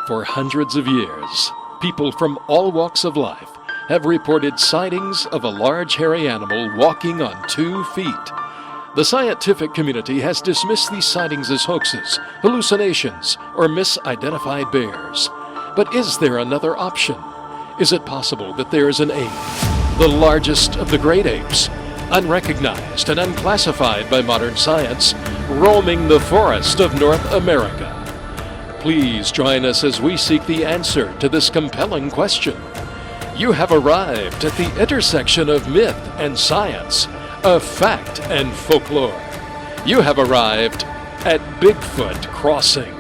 For hundreds of years, people from all walks of life have reported sightings of a large hairy animal walking on 2 feet. The scientific community has dismissed these sightings as hoaxes, hallucinations, or misidentified bears. But is there another option? Is it possible that there is an ape, the largest of the great apes, unrecognized and unclassified by modern science, roaming the forest of North America? Please join us as we seek the answer to this compelling question. You have arrived at the intersection of myth and science, of fact and folklore. You have arrived at Bigfoot Crossing.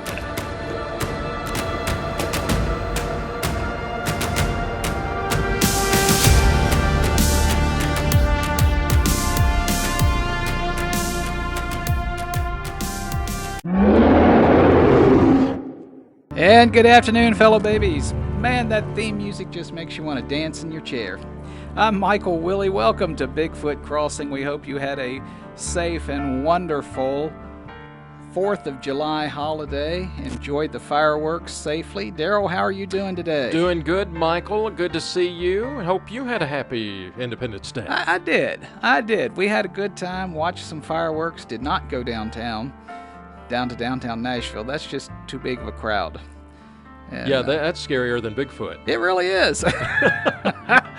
And good afternoon, fellow babies. Man, that theme music just makes you want to dance in your chair. I'm Michael Willie. Welcome to Bigfoot Crossing. We hope you had a safe and wonderful 4th of July holiday. Enjoyed the fireworks safely. Daryl, how are you doing today? Doing good, Michael. Good to see you. Hope you had a happy Independence Day. I did. We had a good time. Watched some fireworks. Did not go down to downtown Nashville. That's just too big of a crowd. And, yeah, that's scarier than Bigfoot. It really is.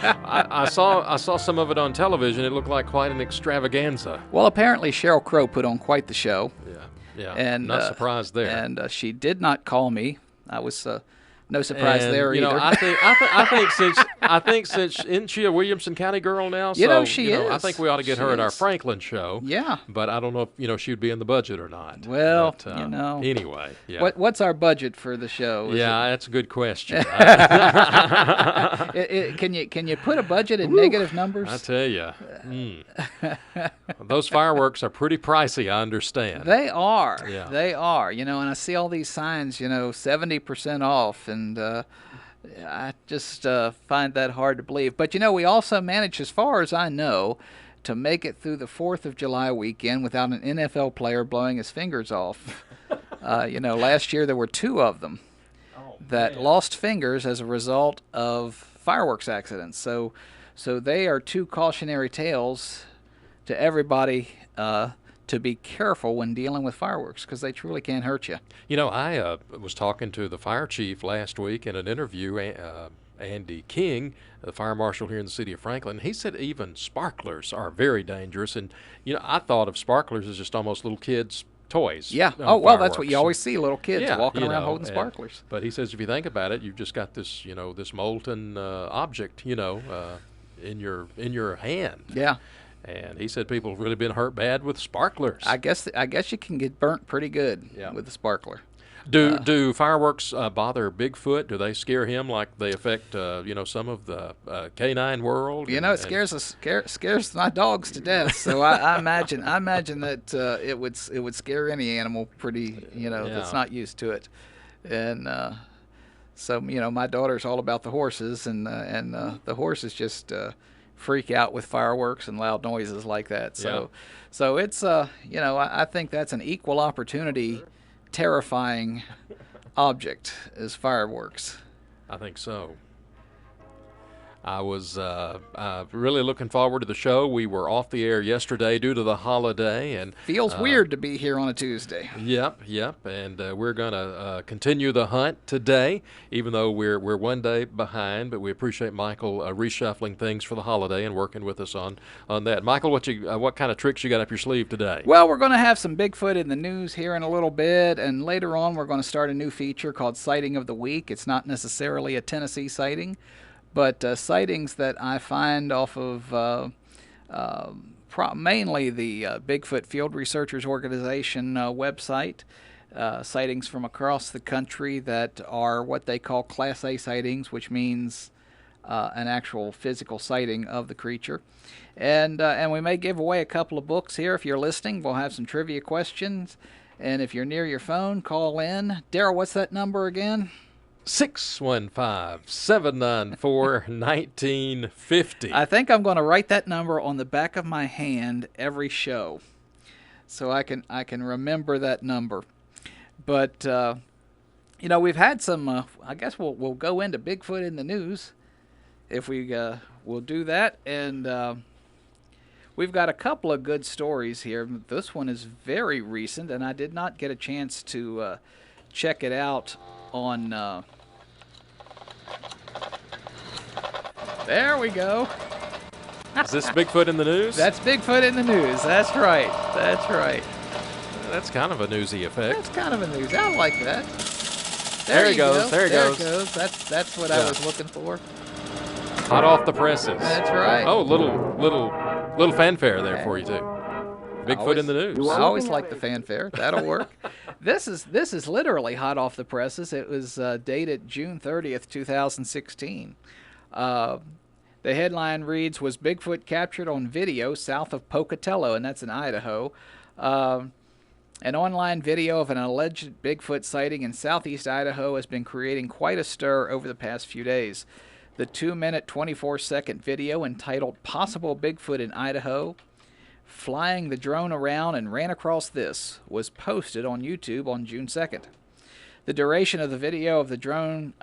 I saw some of it on television. It looked like quite an extravaganza. Well, apparently Sheryl Crow put on quite the show. Yeah. And not surprised there. And she did not call me. I was no surprise there either. You know, I think since isn't she a Williamson County girl now? She is. I think we ought to get her at our Franklin show. Yeah. But I don't know if she'd be in the budget or not. Well, but, anyway. Yeah. What's our budget for the show? That's a good question. Can you put a budget in negative numbers? I tell you. Those fireworks are pretty pricey, I understand. They are. Yeah. They are. And I see all these signs, 70% off, and I just find that hard to believe. But, we also managed, as far as I know, to make it through the 4th of July weekend without an NFL player blowing his fingers off. Last year there were 2 of them that lost fingers as a result of fireworks accidents. So they are 2 cautionary tales to everybody to be careful when dealing with fireworks, because they truly can hurt you. I was talking to the fire chief last week in an interview, Andy King, the fire marshal here in the city of Franklin. He said even sparklers are very dangerous. And, I thought of sparklers as just almost little kids' toys. Yeah. Oh, well, that's what you always see, little kids walking around holding sparklers. But he says if you think about it, you've just got this, this molten object, in your hand. Yeah. And he said people have really been hurt bad with sparklers. I guess you can get burnt pretty good with a sparkler. Do fireworks bother Bigfoot? Do they scare him like they affect some of the canine world? It scares my dogs to death. So I imagine that it would scare any animal pretty that's not used to it. And so my daughter's all about the horses, and the horses just freak out with fireworks and loud noises like that. So it's I think that's an equal opportunity terrifying object as fireworks. I think so. I was really looking forward to the show. We were off the air yesterday due to the holiday, and feels weird to be here on a Tuesday. Yep. And we're going to continue the hunt today, even though we're one day behind. But we appreciate Michael reshuffling things for the holiday and working with us on that. Michael, what kind of tricks you got up your sleeve today? Well, we're going to have some Bigfoot in the news here in a little bit, and later on we're going to start a new feature called Sighting of the Week. It's not necessarily a Tennessee sighting, but sightings that I find off of mainly the Bigfoot Field Researchers Organization website, sightings from across the country that are what they call Class A sightings, which means an actual physical sighting of the creature. And we may give away a couple of books here. If you're listening, we'll have some trivia questions. And if you're near your phone, call in. Daryl, what's that number again? 615-794-1950. I think I'm going to write that number on the back of my hand every show, so I can remember that number. But we've had some. I guess we'll go into Bigfoot in the news if we'll do that, and we've got a couple of good stories here. This one is very recent, and I did not get a chance to check it out on. There we go. Is this Bigfoot in the news? That's Bigfoot in the news. That's right. That's right. That's kind of a newsy effect. That's kind of a news. I like that. There he goes. Go. There he goes. It goes. That's what I was looking for. Hot off the presses. That's right. Oh, little fanfare there for you too. Bigfoot in the news. I always like the fanfare. That'll work. This is literally hot off the presses. It was dated June 30th, 2016. The headline reads, "Was Bigfoot captured on video south of Pocatello?" And that's in Idaho. An online video of an alleged Bigfoot sighting in southeast Idaho has been creating quite a stir over the past few days. The 2-minute, 24-second video entitled "Possible Bigfoot in Idaho, Flying the Drone Around and Ran Across This" was posted on YouTube on June 2nd. The duration of the video of the drone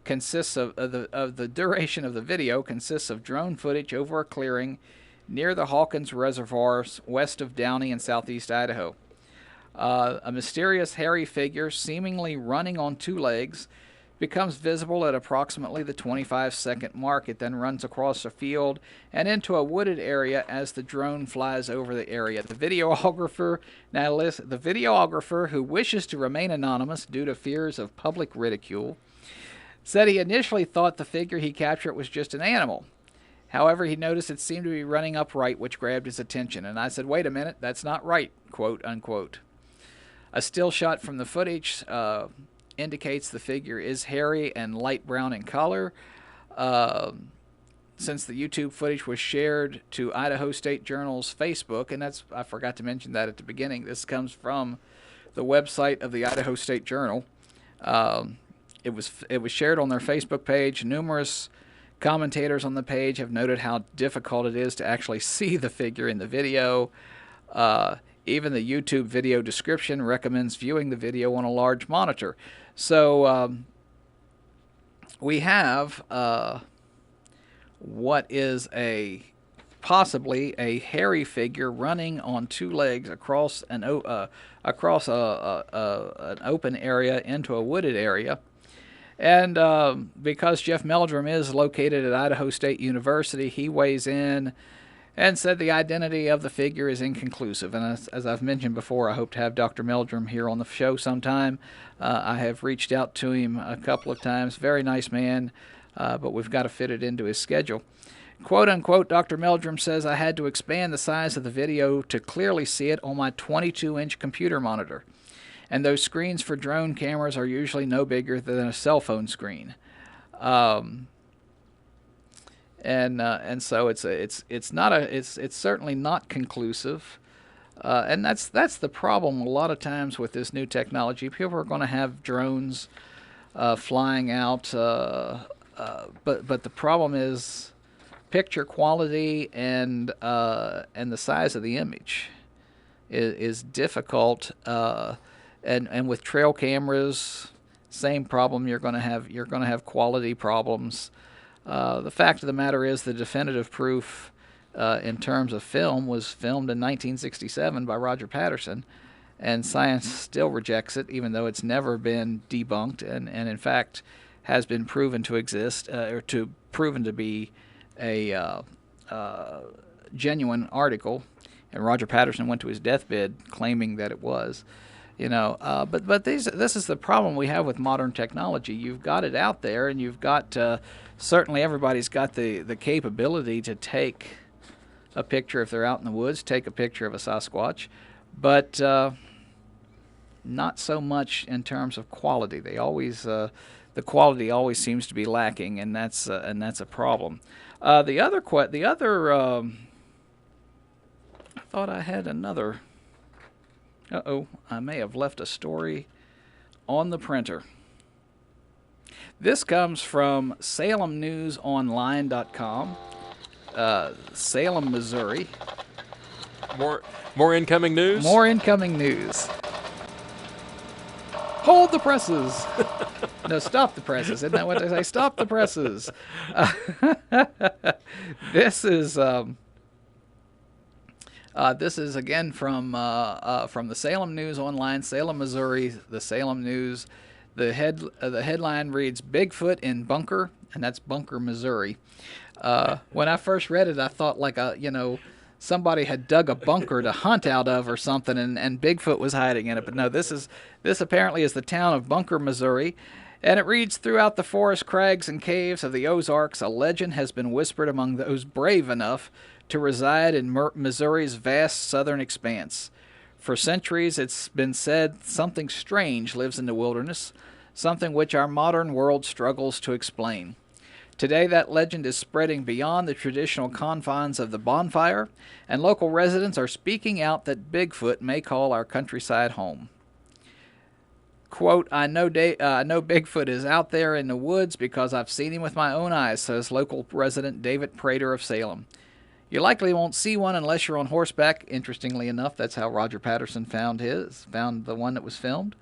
consists of the duration of the video consists of drone footage over a clearing near the Hawkins Reservoir west of Downey in southeast Idaho. A mysterious hairy figure, seemingly running on 2 legs, becomes visible at approximately the 25-second mark. It then runs across a field and into a wooded area as the drone flies over the area. The videographer, who wishes to remain anonymous due to fears of public ridicule, said he initially thought the figure he captured was just an animal. However, he noticed it seemed to be running upright, which grabbed his attention. And I said, "Wait a minute, that's not right," quote unquote. A still shot from the footage indicates the figure is hairy and light brown in color. Since the YouTube footage was shared to Idaho State Journal's Facebook, and I forgot to mention that at the beginning. This comes from the website of the Idaho State Journal. It was shared on their Facebook page. Numerous commentators on the page have noted how difficult it is to actually see the figure in the video. Even the YouTube video description recommends viewing the video on a large monitor. So we have what is possibly a hairy figure running on 2 legs across an open area into a wooded area. And because Jeff Meldrum is located at Idaho State University, he weighs in and said the identity of the figure is inconclusive. And as I've mentioned before, I hope to have Dr. Meldrum here on the show sometime. I have reached out to him a couple of times. Very nice man, but we've got to fit it into his schedule. Quote unquote, Dr. Meldrum says, "I had to expand the size of the video to clearly see it on my 22-inch computer monitor. And those screens for drone cameras are usually no bigger than a cell phone screen." And so it's certainly not conclusive, and that's the problem a lot of times with this new technology. People are going to have drones flying out, but the problem is picture quality and the size of the image is difficult. And with trail cameras, same problem. You're going to have quality problems. The fact of the matter is, the definitive proof in terms of film was filmed in 1967 by Roger Patterson, and science still rejects it, even though it's never been debunked, and in fact has been proven to exist proven to be a genuine article. And Roger Patterson went to his deathbed claiming that it was. But this is the problem we have with modern technology. You've got it out there, and you've got certainly everybody's got the capability to take a picture if they're out in the woods, take a picture of a Sasquatch, but not so much in terms of quality. The quality always seems to be lacking, and that's a problem. The other I thought I had another. I may have left a story on the printer. This comes from SalemNewsOnline.com, Salem, Missouri. More incoming news? More incoming news. Hold the presses. No, stop the presses. Isn't that what they say? Stop the presses. This is again from the Salem News Online, Salem, Missouri. The Salem News. The headline reads Bigfoot in bunker, and that's Bunker, Missouri. When I first read it, I thought like somebody had dug a bunker to hunt out of or something, and Bigfoot was hiding in it. But no, this apparently is the town of Bunker, Missouri. And it reads, throughout the forest, crags, and caves of the Ozarks, a legend has been whispered among those brave enough to reside in Missouri's vast southern expanse. For centuries, it's been said something strange lives in the wilderness, something which our modern world struggles to explain. Today, that legend is spreading beyond the traditional confines of the bonfire, and local residents are speaking out that Bigfoot may call our countryside home. Quote, I know Bigfoot is out there in the woods because I've seen him with my own eyes, says local resident David Prater of Salem. You likely won't see one unless you're on horseback. Interestingly enough, that's how Roger Patterson found the one that was filmed,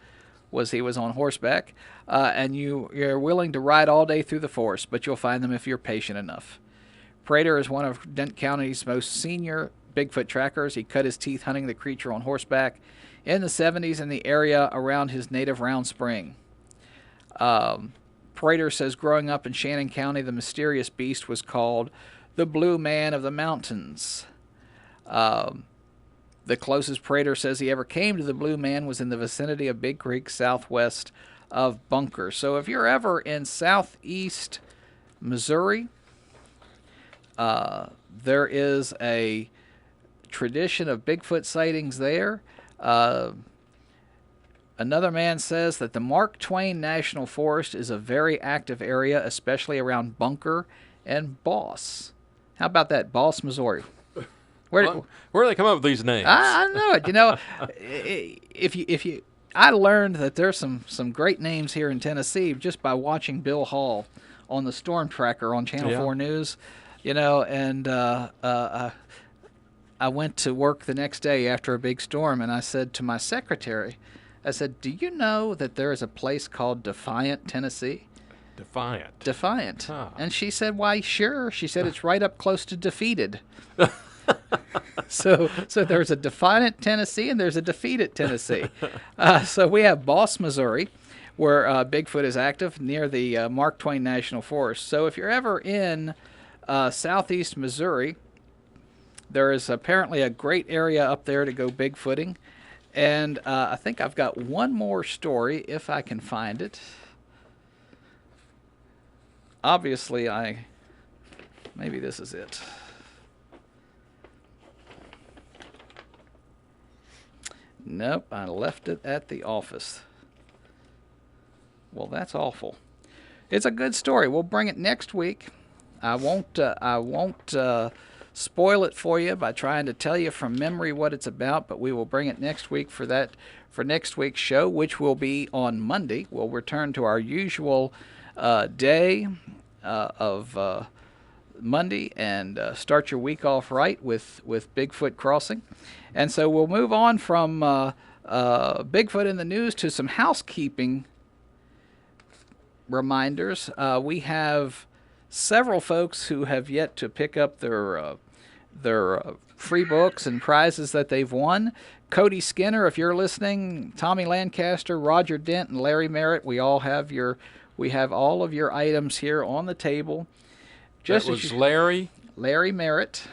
was he was on horseback. And you're willing to ride all day through the forest, but you'll find them if you're patient enough. Prater is one of Dent County's most senior Bigfoot trackers. He cut his teeth hunting the creature on horseback in the 70s in the area around his native Round Spring. Prater says growing up in Shannon County, the mysterious beast was called the Blue Man of the Mountains. The closest Prater says he ever came to the Blue Man was in the vicinity of Big Creek, southwest of Bunker. So if you're ever in southeast Missouri, there is a tradition of Bigfoot sightings there. Another man says that the Mark Twain National Forest is a very active area, especially around Bunker and Boss. How about that, Boss, Missouri? Where do they come up with these names? I know it. I learned that there's some great names here in Tennessee just by watching Bill Hall on the Storm Tracker on Channel 4 News. And I went to work the next day after a big storm, and I said to my secretary, do you know that there is a place called Defiant, Tennessee? Defiant. Huh. And she said, why, sure. She said, it's right up close to Defeated. So there's a Defiant Tennessee and there's a Defeated Tennessee. So we have Boss, Missouri, where Bigfoot is active near the Mark Twain National Forest. So if you're ever in southeast Missouri, there is apparently a great area up there to go Bigfooting. And I think I've got one more story, if I can find it. Obviously, maybe this is it. Nope, I left it at the office. Well, that's awful. It's a good story. We'll bring it next week. I won't spoil it for you by trying to tell you from memory what it's about, but we will bring it next week for next week's show, which will be on Monday. We'll return to our usual day of Monday and start your week off right with Bigfoot Crossing. And so we'll move on from Bigfoot in the news to some housekeeping reminders. We have several folks who have yet to pick up their free books and prizes that they've won. Cody Skinner, if you're listening, Tommy Lancaster, Roger Dent, and Larry Merritt, we have all of your items here on the table. That was Larry Merritt,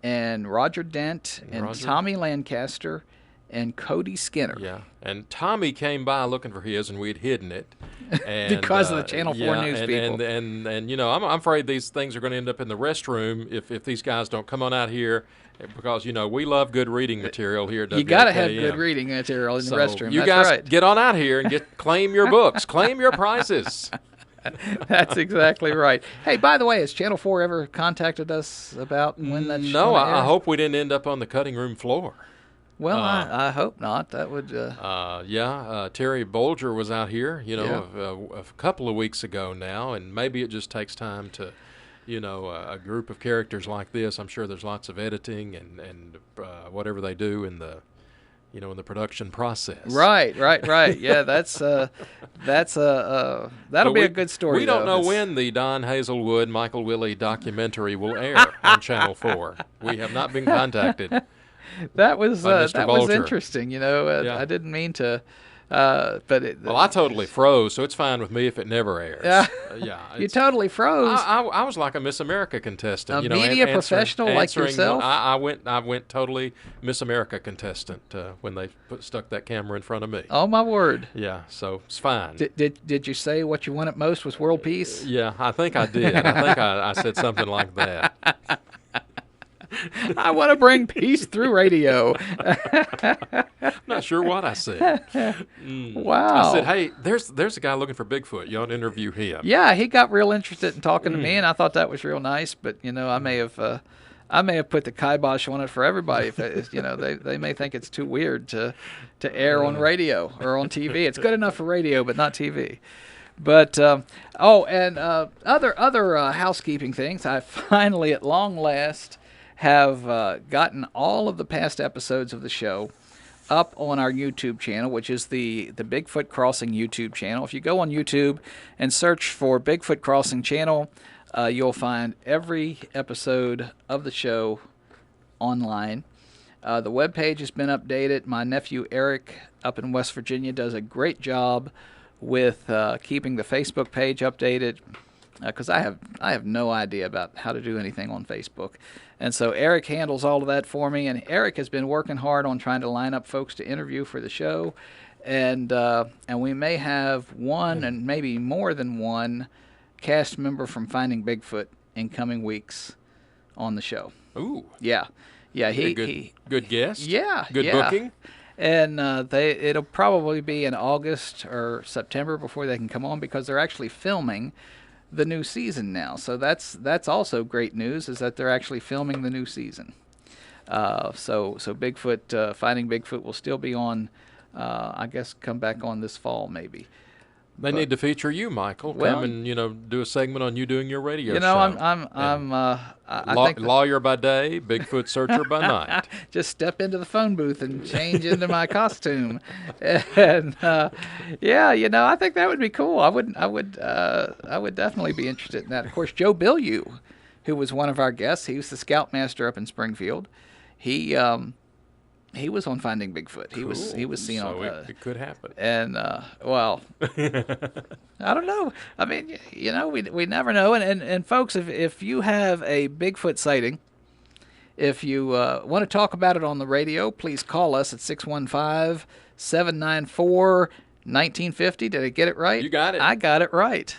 and Roger Dent, and Tommy Lancaster, and Cody Skinner. Yeah, and Tommy came by looking for his, and we'd hidden it. And, because of the Channel 4 News people. And I'm afraid these things are going to end up in the restroom if these guys don't come on out here, because, we love good reading material here at WAKM. You got to have good reading material in the restroom. You guys get on out here and claim your books, claim your prizes. That's exactly right. Hey, by the way, has Channel 4 ever contacted us about when that's No, I hope we didn't end up on the cutting room floor. Well, I hope not. That would. Terry Bolger was out here, a couple of weeks ago now, and maybe it just takes time to, a group of characters like this. I'm sure there's lots of editing and whatever they do in the, in the production process. Right. Yeah, that'll But be a good story. We don't know though. when the Don Hazelwood, Michael Willie documentary will air on Channel 4. We have not been contacted. That was by Mr. was Bolger. interesting. Yeah. I didn't mean to, but Well, I totally froze, so it's fine with me if it never airs. Yeah. Yeah. You totally froze. I was like a Miss America contestant. A media professional like yourself? I went totally Miss America contestant when they stuck that camera in front of me. Oh my word! Yeah, so it's fine. Did you say what you wanted most was world peace? Yeah, I think I did. I think I said something like that. I want to bring peace through radio. I'm not sure what I said. Wow. I said, hey, there's a guy looking for Bigfoot. You ought to interview him. Yeah, he got real interested in talking to me, and I thought that was real nice. But I may have put the kibosh on it for everybody. If they may think it's too weird to air on radio or on TV. It's good enough for radio, but not TV. But other housekeeping things. I finally, at long last, have gotten all of the past episodes of the show up on our YouTube channel, which is the Bigfoot Crossing YouTube channel. If you go on YouTube and search for Bigfoot Crossing channel, you'll find every episode of the show online. The webpage has been updated. My nephew Eric up in West Virginia does a great job with keeping the Facebook page updated, because I have no idea about how to do anything on Facebook. And so Eric handles all of that for me, and Eric has been working hard on trying to line up folks to interview for the show, and we may have one and maybe more than one cast member from Finding Bigfoot in coming weeks on the show. Ooh. Yeah. Good guest. Yeah. Good booking. And it'll probably be in August or September before they can come on, because they're actually filming the new season now. So that's also great news, is that they're actually filming the new season. So Bigfoot, Finding Bigfoot will still be on, I guess come back on this fall maybe. They need to feature you, Michael. Come and do a segment on you doing your radio show. I think lawyer by day, Bigfoot searcher by night. Just step into the phone booth and change into my costume, and I think that would be cool. I would definitely be interested in that. Of course, Joe Bilyeu, who was one of our guests, he was the scoutmaster up in Springfield. He was on Finding Bigfoot. He was seen on. It could happen. And well, I don't know. I mean, we never know. And folks, if you have a Bigfoot sighting, if you want to talk about it on the radio, please call us at 615-794-1950. Did I get it right? You got it. I got it right.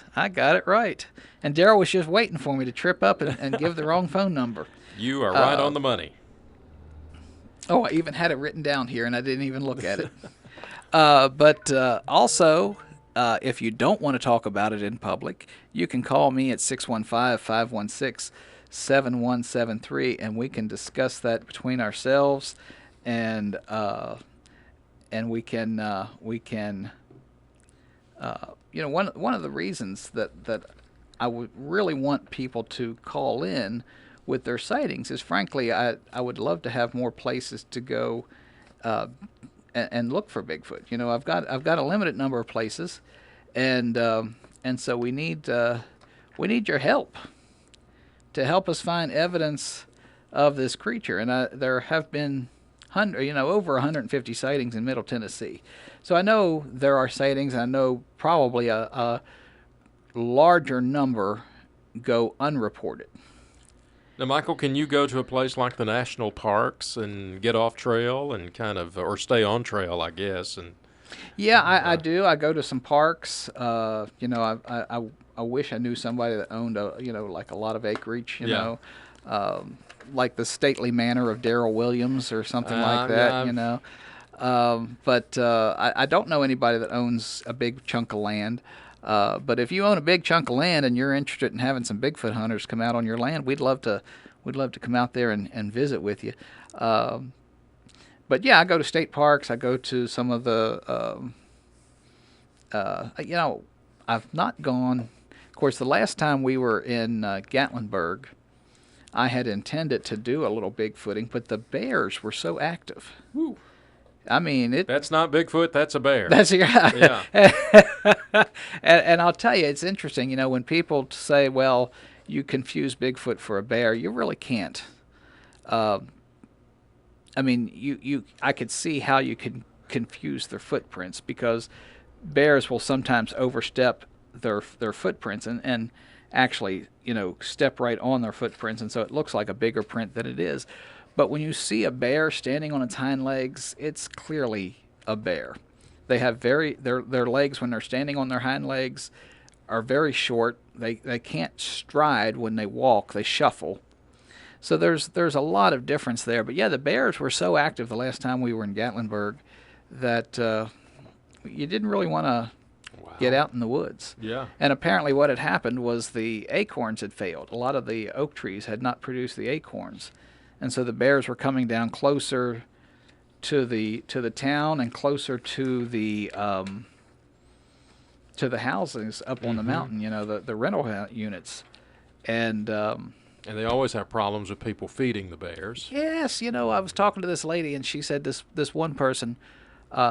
And Daryl was just waiting for me to trip up and give the wrong phone number. You are right on the money. Oh, I even had it written down here, and I didn't even look at it. But also, if you don't want to talk about it in public, you can call me at 615-516-7173, and we can discuss that between ourselves, and we can one of the reasons that I would really want people to call in with their sightings is, frankly, I would love to have more places to go and look for Bigfoot. I've got a limited number of places, and so we need your help to help us find evidence of this creature. And there have been over 150 sightings in Middle Tennessee, so I know there are sightings. I know probably a larger number go unreported. Now, Michael, can you go to a place like the national parks and get off trail and or stay on trail, I guess? And yeah, I do. I go to some parks. I wish I knew somebody that owned like a lot of acreage. Like the stately manor of Darrell Williams or something like that. Yeah, but I don't know anybody that owns a big chunk of land. But if you own a big chunk of land and you're interested in having some Bigfoot hunters come out on your land, we'd love to come out there and visit with you. But yeah, I go to state parks. I go to some of the, I've not gone. Of course, the last time we were in Gatlinburg, I had intended to do a little Bigfooting, but the bears were so active. Woo. I mean, That's not Bigfoot. That's a bear. That's Yeah. and I'll tell you, it's interesting. When people say, "Well, you confuse Bigfoot for a bear," you really can't. Uh, I mean, I could see how you could confuse their footprints, because bears will sometimes overstep their footprints and actually step right on their footprints, and so it looks like a bigger print than it is. But when you see a bear standing on its hind legs, it's clearly a bear. They have their legs when they're standing on their hind legs are very short. They can't stride when they walk. They shuffle. So there's a lot of difference there. But yeah, the bears were so active the last time we were in Gatlinburg that you didn't really want to get out in the woods. Yeah. And apparently what had happened was the acorns had failed. A lot of the oak trees had not produced the acorns. And so the bears were coming down closer to the town and closer to the houses up on the mountain, the rental units. And they always have problems with people feeding the bears. yes, I was talking to this lady, and she said this one person,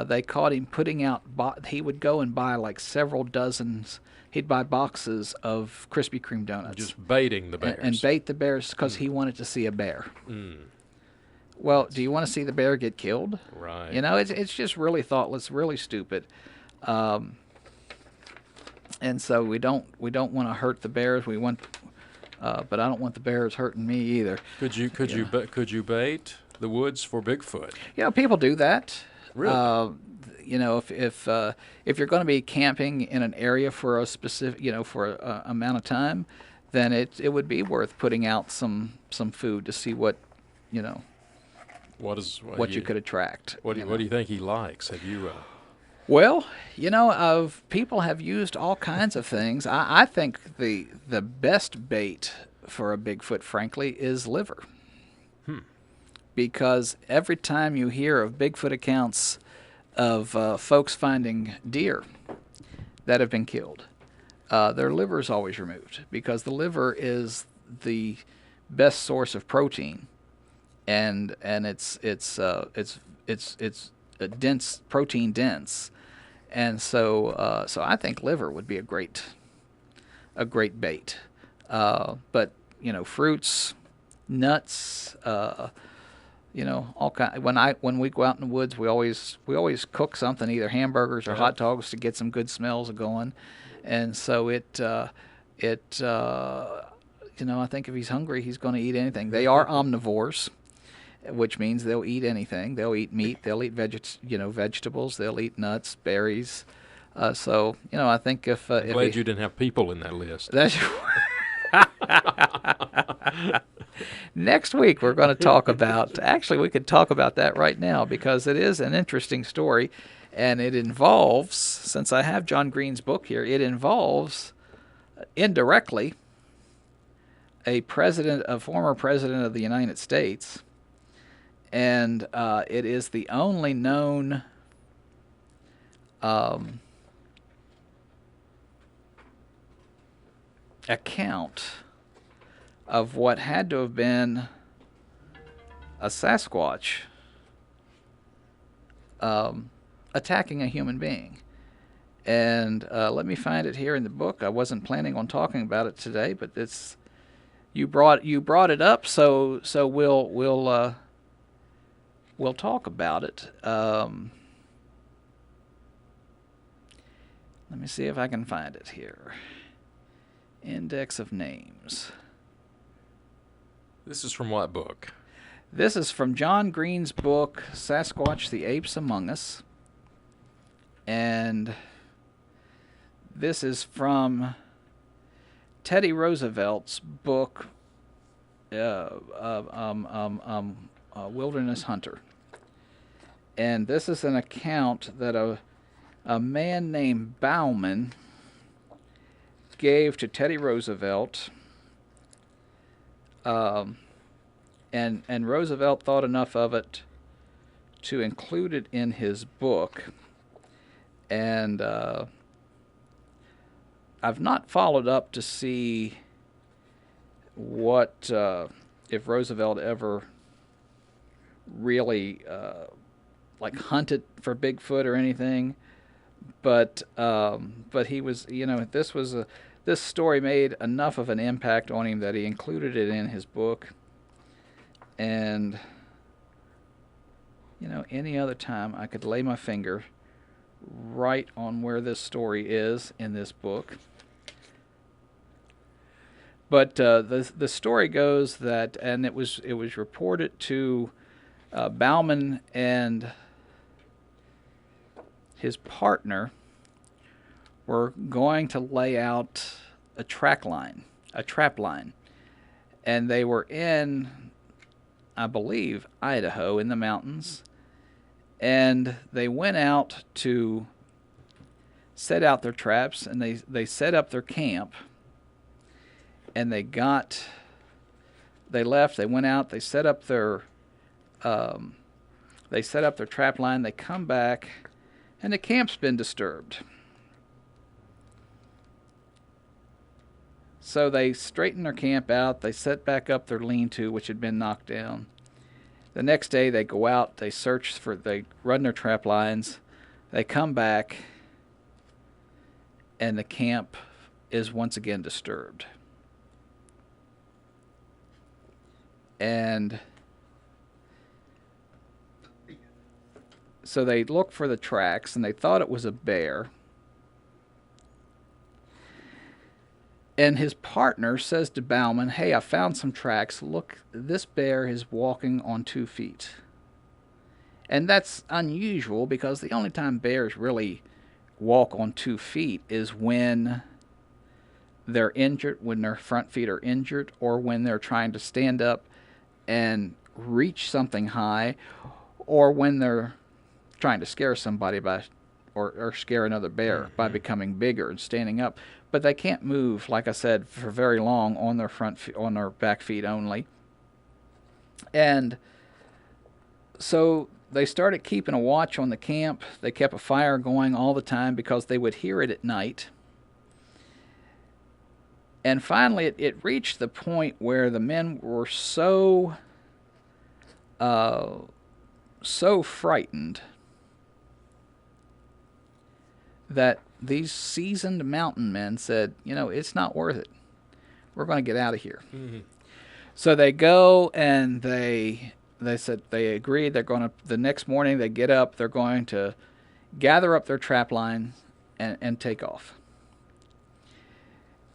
they caught him putting out, he would go and buy like several dozens, he'd buy boxes of Krispy Kreme donuts. Just baiting the bears. And bait the bears because he wanted to see a bear. Well, do you want to see the bear get killed? Right. It's just really thoughtless, really stupid. And so we don't want to hurt the bears. We want, but I don't want the bears hurting me either. Could you bait the woods for Bigfoot? People do that. Really? If you're going to be camping in an area for a specific, for a amount of time, then it would be worth putting out some food to see what what you could attract. What do you think he likes? Have you? Well, people have used all kinds of things. I think the best bait for a Bigfoot, frankly, is liver. Because every time you hear of Bigfoot accounts of folks finding deer that have been killed, their liver is always removed, because the liver is the best source of protein, and it's dense, protein dense, and so I think liver would be a great bait. But fruits, nuts. All kind. When we go out in the woods, we always cook something, either hamburgers or hot dogs, to get some good smells going, and so I think if he's hungry, he's going to eat anything. They are omnivores, which means they'll eat anything. They'll eat meat. They'll eat vegetables. They'll eat nuts, berries. So I think if I'm glad you didn't have people in that list. That's next week we're going to talk about, actually we could talk about that right now, because it is an interesting story, and it involves, since I have John Green's book here, it involves indirectly a former president of the United States, and it is the only known account of what had to have been a Sasquatch attacking a human being. And let me find it here in the book. I wasn't planning on talking about it today, but you brought it up, so we'll talk about it. Let me see if I can find it here. Index of names. This is from what book? This is from John Green's book, Sasquatch, the Apes Among Us. And this is from Teddy Roosevelt's book, Wilderness Hunter. And this is an account that a man named Bauman gave to Teddy Roosevelt. And Roosevelt thought enough of it to include it in his book. And I've not followed up to see what if Roosevelt ever really like hunted for Bigfoot or anything, but he was, this story made enough of an impact on him that he included it in his book. And any other time I could lay my finger right on where this story is in this book. But the story goes that, and it was reported to Bauman and his partner were going to lay out a trap line, and they were in, I believe, Idaho in the mountains, and they went out to set out their traps, and they set up their camp, and they left, they went out, they set up their trap line, they come back, and the camp's been disturbed. So they straighten their camp out, they set back up their lean-to, which had been knocked down. The next day they go out, they run their trap lines, they come back, and the camp is once again disturbed. And so they looked for the tracks, and they thought it was a bear. And his partner says to Bauman, "Hey, I found some tracks. Look, this bear is walking on 2 feet." And that's unusual, because the only time bears really walk on 2 feet is when they're injured, when their front feet are injured, or when they're trying to stand up and reach something high, or when they're trying to scare somebody or scare another bear by becoming bigger and standing up. But they can't move, like I said, for very long on their back feet only. And so they started keeping a watch on the camp. They kept a fire going all the time because they would hear it at night. And finally, it reached the point where the men were so frightened that these seasoned mountain men said, it's not worth it. We're going to get out of here. Mm-hmm. So they go, and they said they agreed. They're going to, the next morning they get up. They're going to gather up their trap line and take off.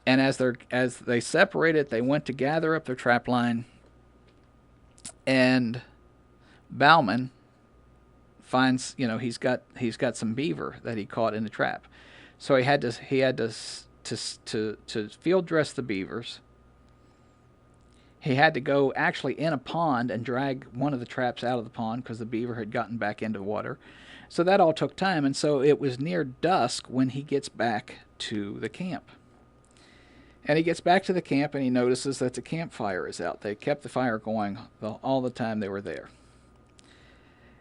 And as they separated, they went to gather up their trap line, and Bauman finds, he's got some beaver that he caught in the trap. So he had to field dress the beavers. He had to go actually in a pond and drag one of the traps out of the pond because the beaver had gotten back into water. So that all took time, and so it was near dusk when he gets back to the camp. And he gets back to the camp, and he notices that the campfire is out. They kept the fire going all the time they were there.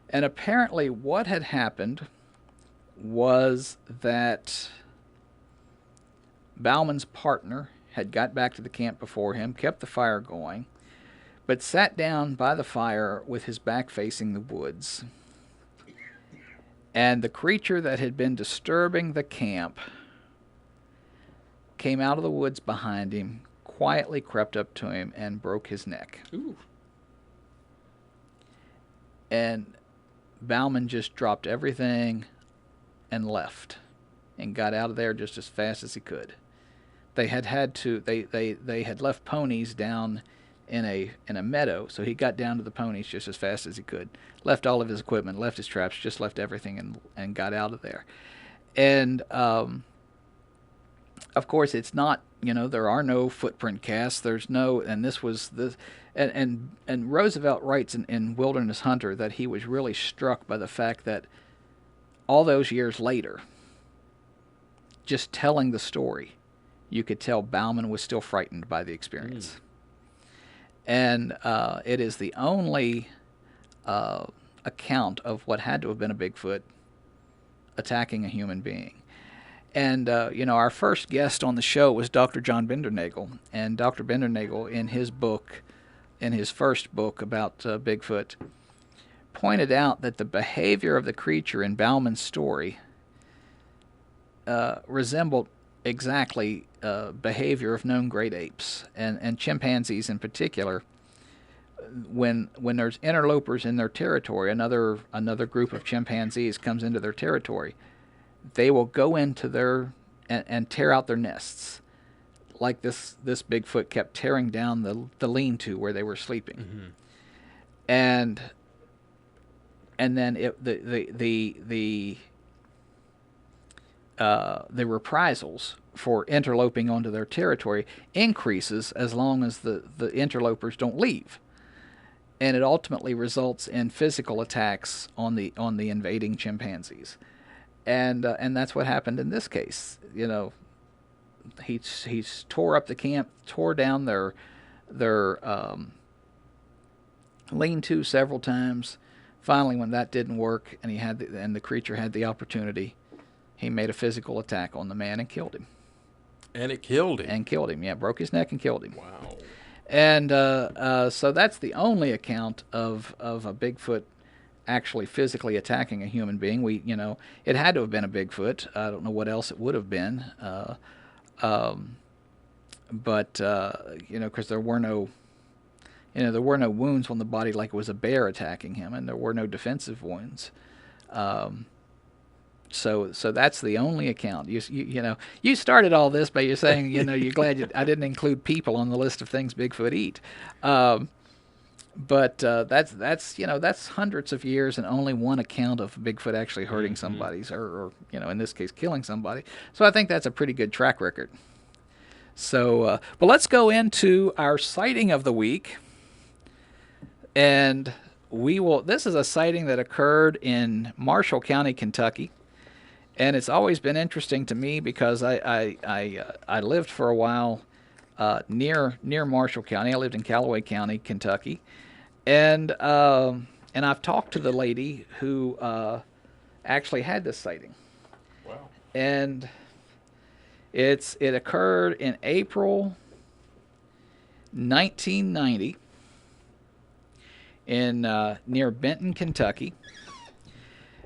And apparently what had happened was that Bauman's partner had got back to the camp before him, kept the fire going, but sat down by the fire with his back facing the woods. And the creature that had been disturbing the camp came out of the woods behind him, quietly crept up to him, and broke his neck. Ooh. And Bauman just dropped everything and left, and got out of there just as fast as he could. They had left ponies down in a meadow, so he got down to the ponies just as fast as he could. Left all of his equipment, left his traps, just left everything, and got out of there. And of course, it's not, there are no footprint casts. There's no, and this was the, and Roosevelt writes in Wilderness Hunter that he was really struck by the fact that all those years later, just telling the story, you could tell Bauman was still frightened by the experience. And it is the only account of what had to have been a Bigfoot attacking a human being. And, our first guest on the show was Dr. John Bindernagel. And Dr. Bindernagel, in his first book about Bigfoot, pointed out that the behavior of the creature in Bauman's story resembled exactly behavior of known great apes and chimpanzees in particular. When there's interlopers in their territory, another group of chimpanzees comes into their territory, they will go into their and tear out their nests, like this Bigfoot kept tearing down the lean-to where they were sleeping, and then the reprisals for interloping onto their territory increases as long as the interlopers don't leave. And it ultimately results in physical attacks on the invading chimpanzees, and that's what happened in this case. You know, he's tore up the camp, tore down their lean-to several times. Finally, when that didn't work, and the creature had the opportunity, he made a physical attack on the man and killed him. And it killed him. And killed him. Yeah, broke his neck and killed him. Wow. And so that's the only account of a Bigfoot actually physically attacking a human being. It had to have been a Bigfoot. I don't know what else it would have been. But because there were no wounds on the body like it was a bear attacking him, and there were no defensive wounds. So that's the only account. You started all this by you saying you're glad I didn't include people on the list of things Bigfoot eat, but that's hundreds of years and only one account of Bigfoot actually hurting somebody, or in this case killing somebody. So I think that's a pretty good track record. So, but let's go into our sighting of the week, and this is a sighting that occurred in Marshall County, Kentucky. And it's always been interesting to me because I lived for a while near Marshall County. I lived in Callaway County, Kentucky, and I've talked to the lady who actually had this sighting. Wow! And it occurred in April 1990 in near Benton, Kentucky.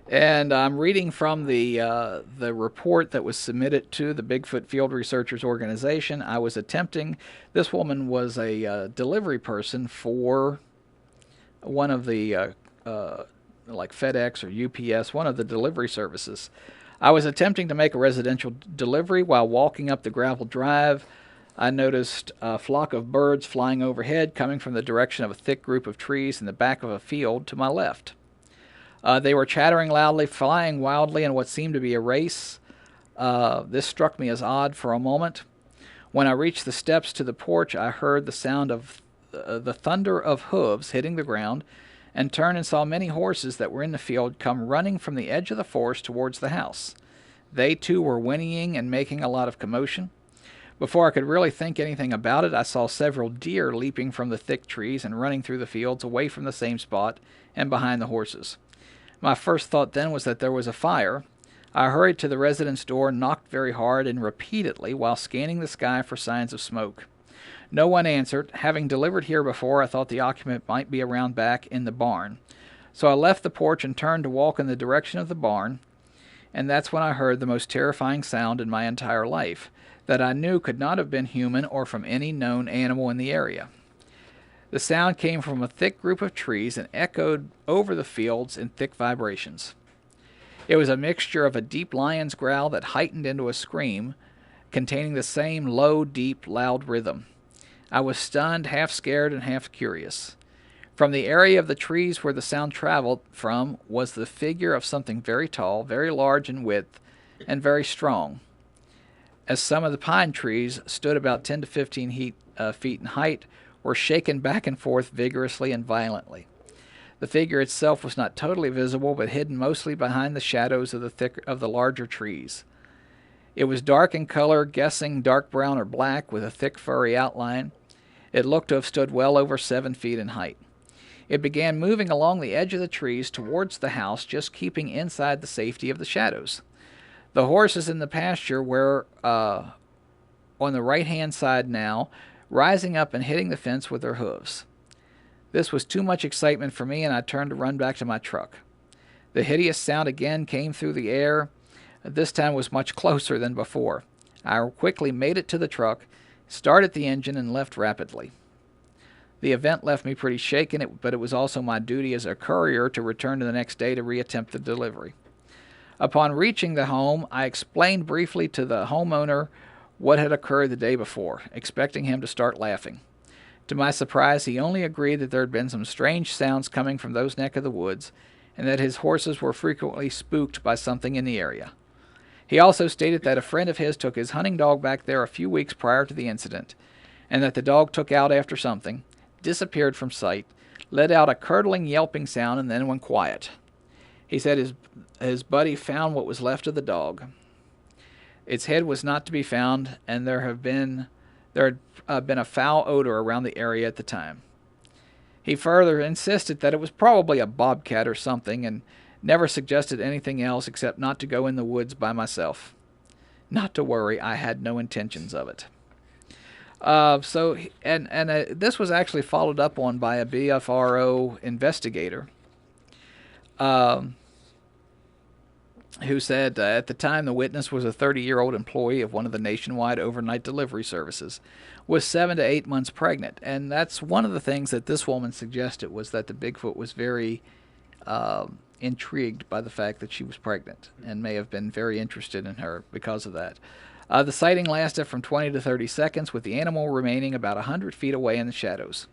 And I'm reading from the report that was submitted to the Bigfoot Field Researchers Organization. This woman was a delivery person for one of the, like FedEx or UPS, one of the delivery services. I was attempting to make a residential delivery while walking up the gravel drive. I noticed a flock of birds flying overhead coming from the direction of a thick group of trees in the back of a field to my left. They were chattering loudly, flying wildly in what seemed to be a race. This struck me as odd for a moment. When I reached the steps to the porch, I heard the sound of the thunder of hooves hitting the ground, and turned and saw many horses that were in the field come running from the edge of the forest towards the house. They, too, were whinnying and making a lot of commotion. Before I could really think anything about it, I saw several deer leaping from the thick trees and running through the fields away from the same spot and behind the horses. My first thought then was that there was a fire. I hurried to the residence door, knocked very hard and repeatedly while scanning the sky for signs of smoke. No one answered. Having delivered here before, I thought the occupant might be around back in the barn. So I left the porch and turned to walk in the direction of the barn, and that's when I heard the most terrifying sound in my entire life, that I knew could not have been human or from any known animal in the area. The sound came from a thick group of trees and echoed over the fields in thick vibrations. It was a mixture of a deep lion's growl that heightened into a scream, containing the same low, deep, loud rhythm. I was stunned, half scared and half curious. From the area of the trees where the sound traveled from was the figure of something very tall, very large in width, and very strong. As some of the pine trees stood about 10 to 15 feet in height, were shaken back and forth vigorously and violently. The figure itself was not totally visible, but hidden mostly behind the shadows of the larger trees. It was dark in color, guessing dark brown or black, with a thick furry outline. It looked to have stood well over 7 feet in height. It began moving along the edge of the trees towards the house, just keeping inside the safety of the shadows. The horses in the pasture were on the right-hand side now, rising up and hitting the fence with their hooves. This was too much excitement for me, and I turned to run back to my truck. The hideous sound again came through the air. This time was much closer than before. I quickly made it to the truck, started the engine, and left rapidly. The event left me pretty shaken, but it was also my duty as a courier to return the next day to reattempt the delivery. Upon reaching the home, I explained briefly to the homeowner what had occurred the day before, expecting him to start laughing. To my surprise, he only agreed that there had been some strange sounds coming from those neck of the woods, and that his horses were frequently spooked by something in the area. He also stated that a friend of his took his hunting dog back there a few weeks prior to the incident, and that the dog took out after something, disappeared from sight, let out a curdling yelping sound, and then went quiet. He said his buddy found what was left of the dog. Its head was not to be found, and there had been a foul odor around the area at the time. He further insisted that it was probably a bobcat or something, and never suggested anything else except not to go in the woods by myself. Not to worry, I had no intentions of it. This was actually followed up on by a BFRO investigator, who said at the time the witness was a 30-year-old employee of one of the nationwide overnight delivery services, was 7 to 8 months pregnant. And that's one of the things that this woman suggested, was that the Bigfoot was very intrigued by the fact that she was pregnant and may have been very interested in her because of that. The sighting lasted from 20 to 30 seconds, with the animal remaining about 100 feet away in the shadows.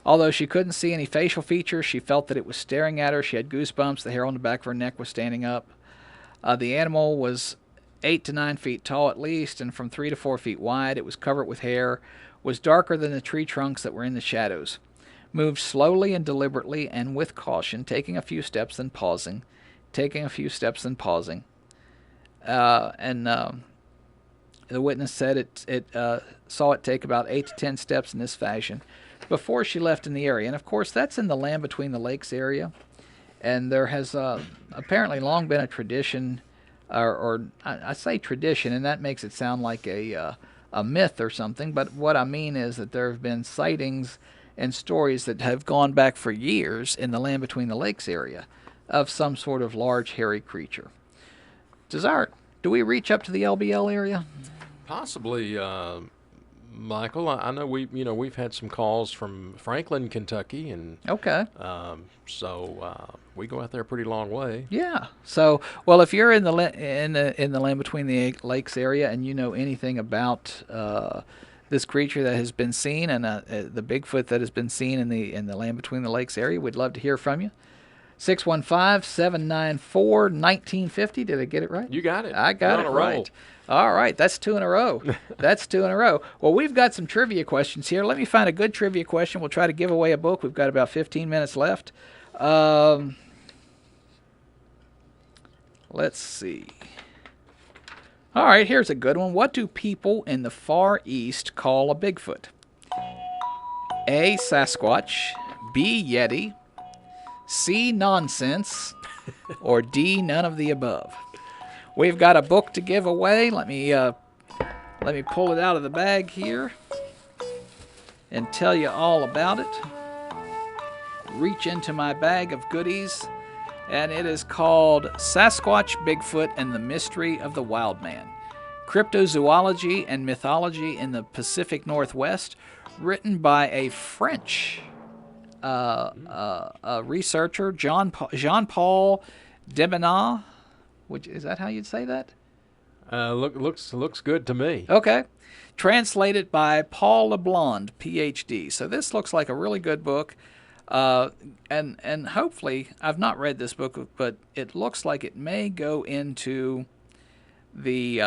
Although she couldn't see any facial features, she felt that it was staring at her. She had goosebumps. The hair on the back of her neck was standing up. The animal was 8 to 9 feet tall at least, and from 3 to 4 feet wide. It was covered with hair, was darker than the tree trunks that were in the shadows. Moved slowly and deliberately and with caution, taking a few steps then pausing, taking a few steps then pausing. The witness said it saw it take about 8 to 10 steps in this fashion before she left in the area. And of course, that's in the Land Between the Lakes area. And there has apparently long been a tradition, or I say tradition, and that makes it sound like a myth or something. But what I mean is that there have been sightings and stories that have gone back for years in the Land Between the Lakes area of some sort of large hairy creature. Do we reach up to the LBL area? Possibly, Michael. I know we've had some calls from Franklin, Kentucky, and okay. So we go out there a pretty long way. Yeah. So, well, if you're in the Land Between the Lakes area and you know anything about this creature that has been seen and the Bigfoot that has been seen in the Land Between the Lakes area, we'd love to hear from you. 615-794-1950. Did I get it right? You got it. I got it right. All right. That's 2 in a row. That's 2 in a row. Well, we've got some trivia questions here. Let me find a good trivia question. We'll try to give away a book. We've got about 15 minutes left. Let's see. All right. Here's a good one. What do people in the Far East call a Bigfoot? A, Sasquatch. B, Yeti. C, nonsense, or D, none of the above. We've got a book to give away. Let me pull it out of the bag here and tell you all about it. Reach into my bag of goodies, and it is called Sasquatch, Bigfoot, and the Mystery of the Wild Man. Cryptozoology and Mythology in the Pacific Northwest, written by a French researcher, Jean-Paul Debenat. Is that how you'd say that? Looks good to me. Okay. Translated by Paul LeBlond, Ph.D. So this looks like a really good book. And hopefully, I've not read this book, but it looks like it may go into the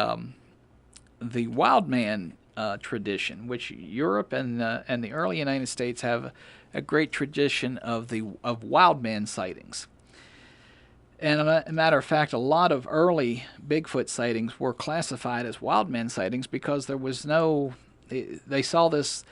wild man tradition, which Europe and the early United States have a great tradition of wild man sightings. And a matter of fact, a lot of early Bigfoot sightings were classified as wild man sightings because there was they saw this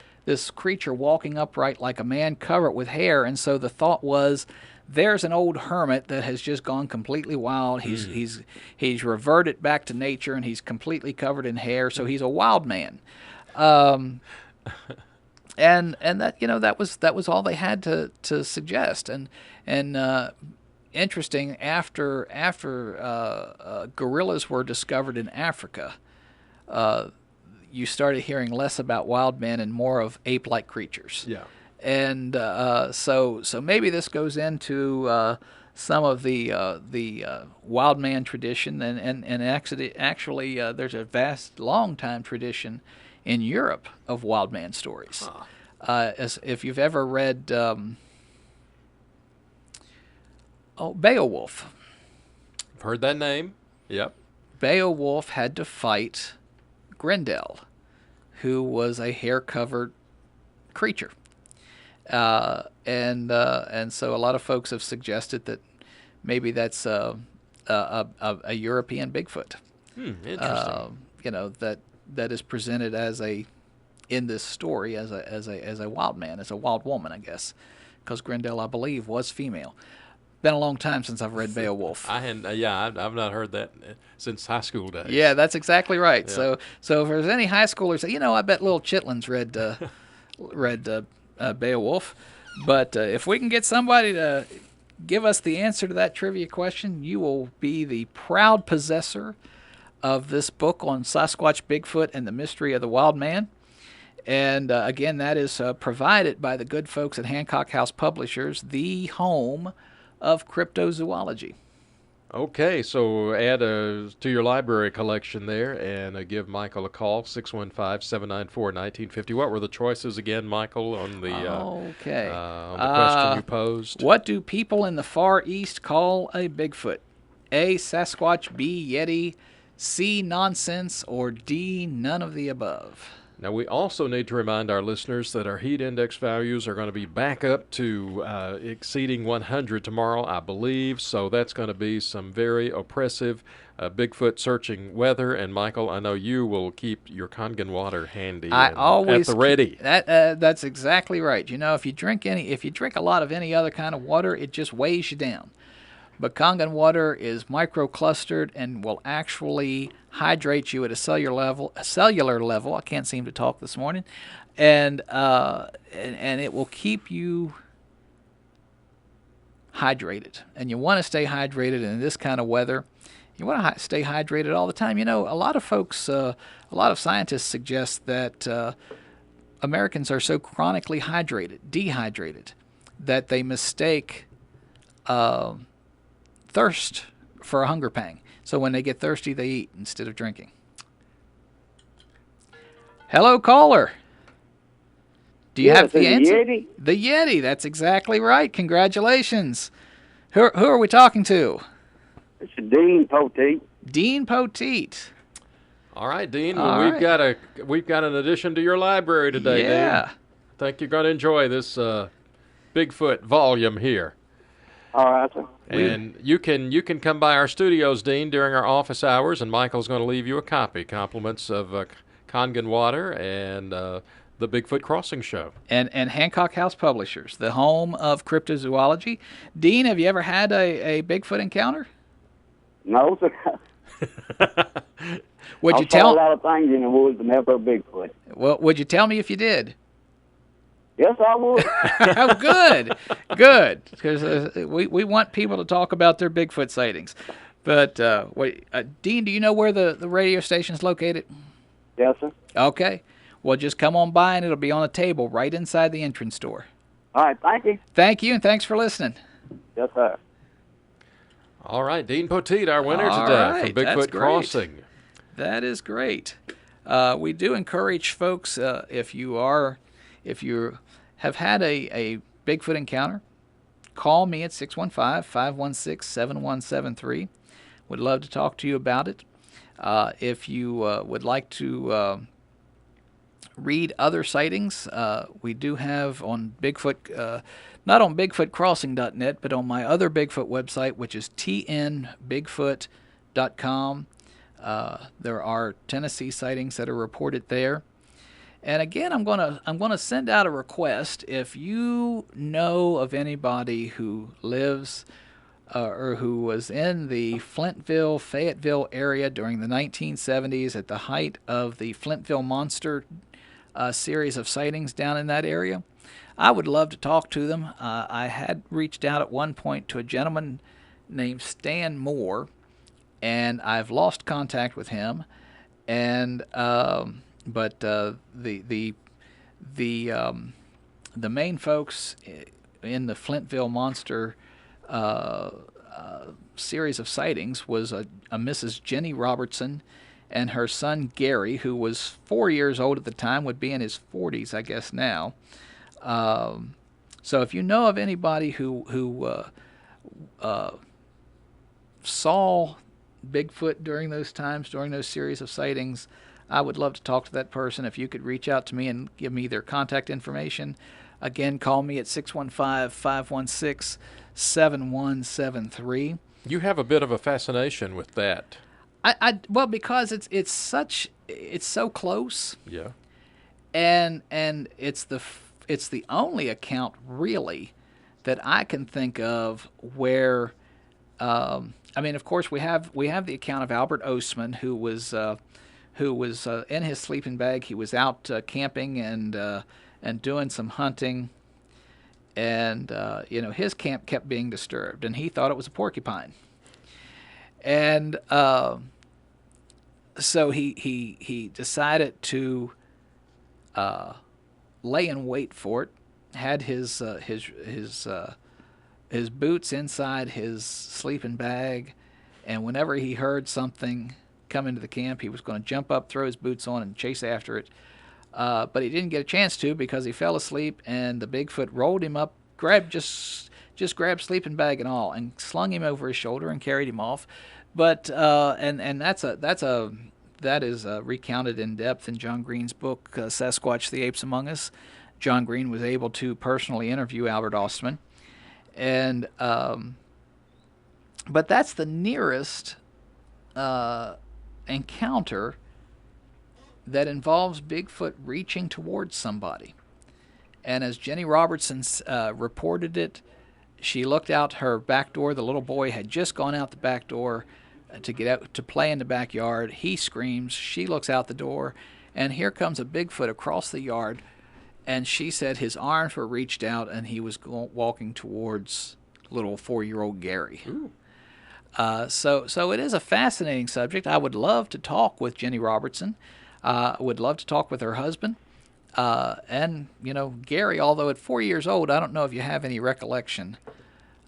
creature walking upright like a man, covered with hair, and so the thought was, there's an old hermit that has just gone completely wild. He's reverted back to nature, and he's completely covered in hair, so he's a wild man. and that that was all they had to suggest. And interesting, after gorillas were discovered in Africa, you started hearing less about wild men and more of ape-like creatures. Yeah. And so maybe this goes into some of the wild man tradition, and actually there's a vast, long time tradition in Europe of wild man stories. As if you've ever read Beowulf. I've heard that name. Yep. Beowulf had to fight Grendel, who was a hair-covered creature. And so a lot of folks have suggested that maybe that's a European Bigfoot. Interesting. That is presented in this story as a wild man, as a wild woman, I guess, because Grendel, I believe, was female. Been a long time since I've read Beowulf. I've not heard that since high school days. Yeah, that's exactly right. Yeah. So if there's any high schoolers, I bet little chitlins read Beowulf. But if we can get somebody to give us the answer to that trivia question, you will be the proud possessor of this book on Sasquatch, Bigfoot, and the Mystery of the Wild Man. And again, that is provided by the good folks at Hancock House Publishers, the home of cryptozoology. Okay, so add to your library collection there and give Michael a call, 615-794-1950. What were the choices again, Michael, on the question you posed? What do people in the Far East call a Bigfoot? A, Sasquatch, B, Yeti, C, nonsense, or D, none of the above? Now, we also need to remind our listeners that our heat index values are going to be back up to exceeding 100 tomorrow, I believe. So that's going to be some very oppressive Bigfoot searching weather. And, Michael, I know you will keep your Kangen water handy at the ready. That's exactly right. If you drink a lot of any other kind of water, it just weighs you down. But Kangen water is microclustered and will actually hydrate you at a cellular level. I can't seem to talk this morning, and it will keep you hydrated. And you want to stay hydrated in this kind of weather. You want to stay hydrated all the time. A lot of folks, a lot of scientists suggest that Americans are so chronically dehydrated, that they mistake thirst for a hunger pang. So when they get thirsty, they eat instead of drinking. Hello, caller. Do you have the answer? Yeti? The Yeti. That's exactly right. Congratulations. Who are we talking to? It's Dean Poteet. Dean Poteet. All right, Dean. All Well, right. we've got an addition to your library today, Yeah. Dean. I think you're going to enjoy this Bigfoot volume here. All right, sir. And you can come by our studios, Dean, during our office hours, and Michael's going to leave you a copy. Compliments of Kangen Water and the Bigfoot Crossing Show. And Hancock House Publishers, the home of cryptozoology. Dean, have you ever had a Bigfoot encounter? No, sir. Would you I saw a tell? lot of things in the woods but never a Bigfoot. Well, would you tell me if you did? Yes, I would. Oh, good. Because we want people to talk about their Bigfoot sightings. But Dean, do you know where the radio station's located? Yes, sir. Okay. Well, just come on by and it'll be on a table right inside the entrance door. All right, thank you. Thank you, and thanks for listening. Yes, sir. All right, Dean Poteet, our winner All today right, from that's Bigfoot great. Crossing. That is great. We do encourage folks, if you have had a Bigfoot encounter, call me at 615-516-7173. Would love to talk to you about it. If you would like to read other sightings, we do have on Bigfoot, not on BigfootCrossing.net, but on my other Bigfoot website, which is tnbigfoot.com. There are Tennessee sightings that are reported there. And again, I'm gonna send out a request. If you know of anybody who lives or who was in the Flintville, Fayetteville area during the 1970s at the height of the Flintville Monster series of sightings down in that area, I would love to talk to them. I had reached out at one point to a gentleman named Stan Moore, and I've lost contact with him. And but the main folks in the Flintville Monster series of sightings was a Mrs. Jenny Robertson and her son Gary, who was 4 years old at the time, would be in his 40s, I guess now. So if you know of anybody who saw Bigfoot during those times, during those series of sightings, I would love to talk to that person. If you could reach out to me and give me their contact information. Again, call me at 615-516-7173. You have a bit of a fascination with that. Well, because it's so close. Yeah. And it's the only account really that I can think of where I mean, of course, we have the account of Albert Ostman, who was in his sleeping bag. He was out camping and doing some hunting, and his camp kept being disturbed, and he thought it was a porcupine, and so he decided to lay in wait for it. Had his boots inside his sleeping bag, and whenever he heard something come into the camp, he was going to jump up, throw his boots on, and chase after it. But he didn't get a chance to because he fell asleep, and the Bigfoot rolled him up, grabbed sleeping bag and all, and slung him over his shoulder and carried him off. But that is recounted in depth in John Green's book, Sasquatch: The Apes Among Us. John Green was able to personally interview Albert Ostman. And but that's the nearest encounter that involves Bigfoot reaching towards somebody. And as Jenny Robertson reported it, she looked out her back door. The little boy had just gone out the back door to get out to play in the backyard. He screams. She looks out the door, and here comes a Bigfoot across the yard. And she said his arms were reached out, and he was walking towards little 4-year-old Gary. So it is a fascinating subject. I would love to talk with Jenny Robertson. I would love to talk with her husband. And, Gary, although at 4 years old, I don't know if you have any recollection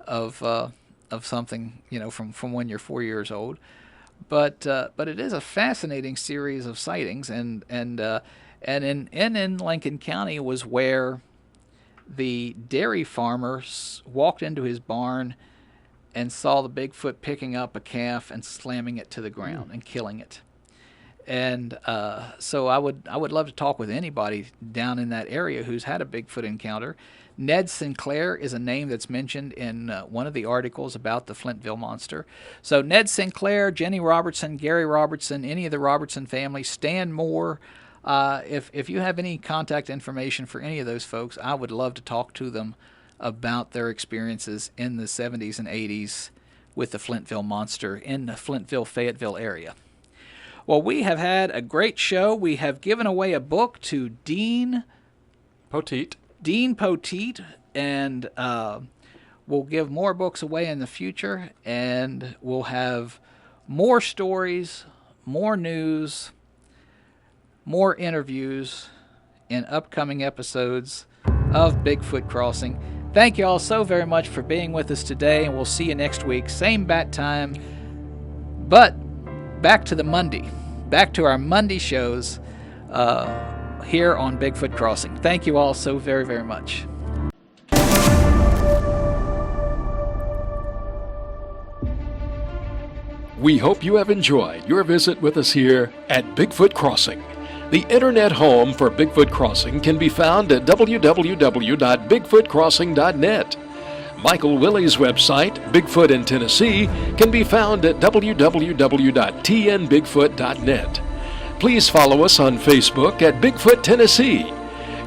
of something, from when you're 4 years old. But it is a fascinating series of sightings, and in Lincoln County was where the dairy farmer walked into his barn and saw the Bigfoot picking up a calf and slamming it to the ground and killing it. And so I would love to talk with anybody down in that area who's had a Bigfoot encounter. Ned Sinclair is a name that's mentioned in one of the articles about the Flintville Monster. So Ned Sinclair, Jenny Robertson, Gary Robertson, any of the Robertson family, Stan Moore. If you have any contact information for any of those folks, I would love to talk to them about their experiences in the 70s and 80s with the Flintville Monster in the Flintville-Fayetteville area. Well, we have had a great show. We have given away a book to Dean Poteet, and we'll give more books away in the future, and we'll have more stories, more news, more interviews in upcoming episodes of Bigfoot Crossing. Thank you all so very much for being with us today, and we'll see you next week. Same bat time, but back to our Monday shows here on Bigfoot Crossing. Thank you all so very, very much. We hope you have enjoyed your visit with us here at Bigfoot Crossing. The internet home for Bigfoot Crossing can be found at www.bigfootcrossing.net. Michael Willey's website, Bigfoot in Tennessee, can be found at www.tnbigfoot.net. Please follow us on Facebook at Bigfoot Tennessee.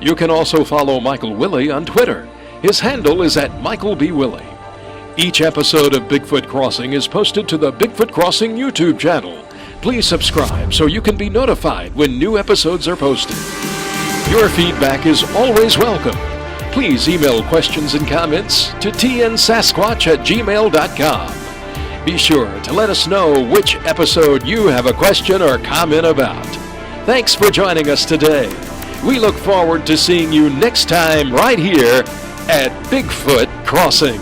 You can also follow Michael Willey on Twitter. His handle is at Michael B. Willey. Each episode of Bigfoot Crossing is posted to the Bigfoot Crossing YouTube channel. Please subscribe so you can be notified when new episodes are posted. Your feedback is always welcome. Please email questions and comments to tnsasquatch@gmail.com. Be sure to let us know which episode you have a question or comment about. Thanks for joining us today. We look forward to seeing you next time right here at Bigfoot Crossing.